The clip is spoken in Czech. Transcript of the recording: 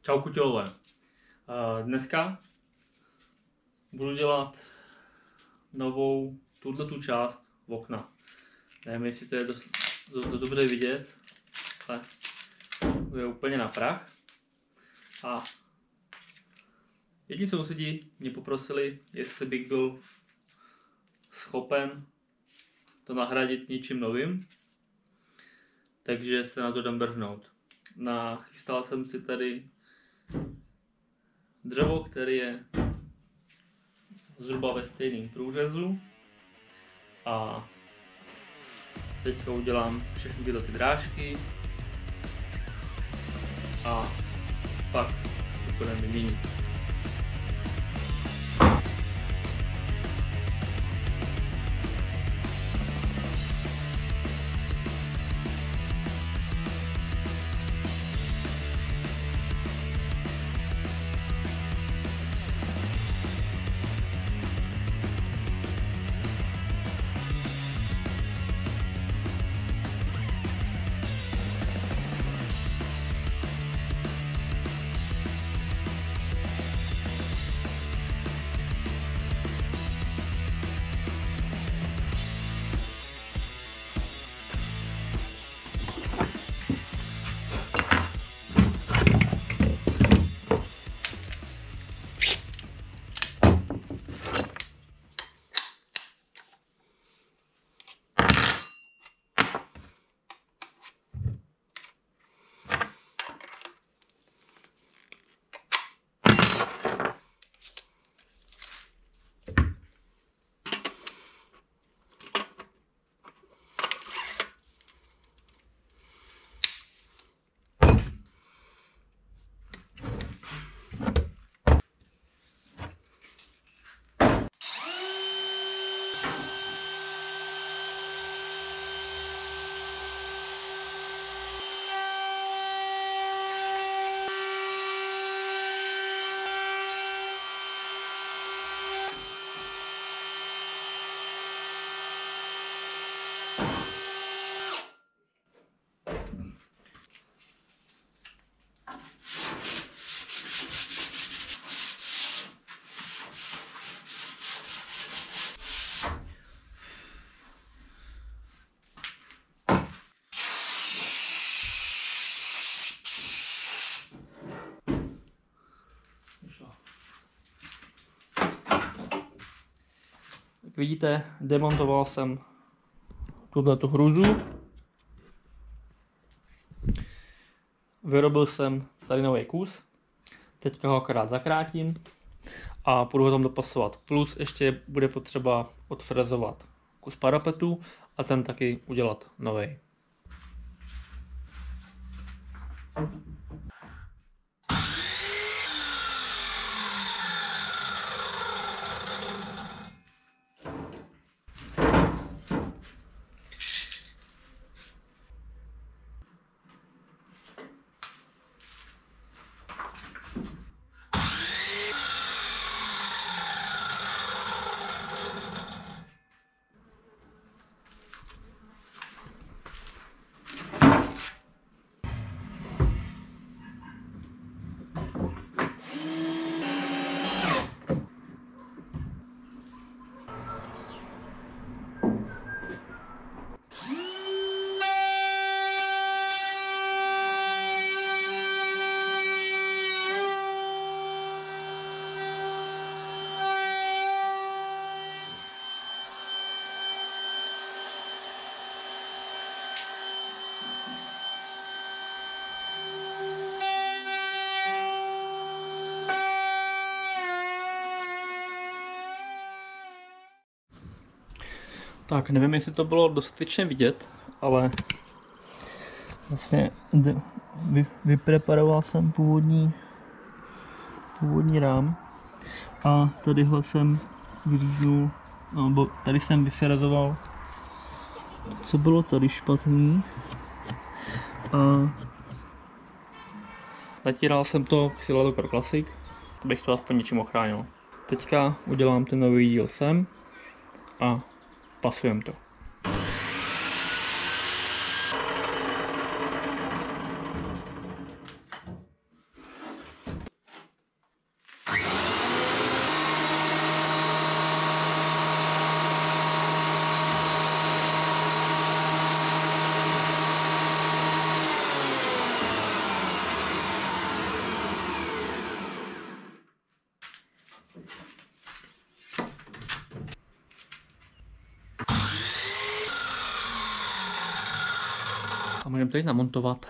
Čau kutilové. Dneska budu dělat novou tuhletu část okna. Nevím, jestli to je dost dobře vidět, ale je úplně na prach. A jedni sousedi mě poprosili, jestli bych byl schopen to nahradit něčím novým, takže se na to dám vrhnout. Nachystal jsem si tady dřevo, které je zhruba ve stejném průřezu, a teďka udělám všechny tyhle ty drážky a pak to budeme vyměnit. Jak vidíte, demontoval jsem tuhletu hruzu. Vyrobil jsem tady nový kus. Teďka ho akorát zakrátím a budu ho tam dopasovat. Plus ještě bude potřeba odfrezovat kus parapetu a ten taky udělat nový. Tak, nevím, jestli to bylo dostatečně vidět, ale vlastně vypreparoval jsem původní rám a tadyhle jsem vyříznul, nebo tady jsem vyfrezoval, co bylo tady špatný a natíral jsem to Xylator Classic, abych to aspoň něčím ochránil. Teďka udělám ten nový díl sem a pasujem to. A můžeme tady namontovat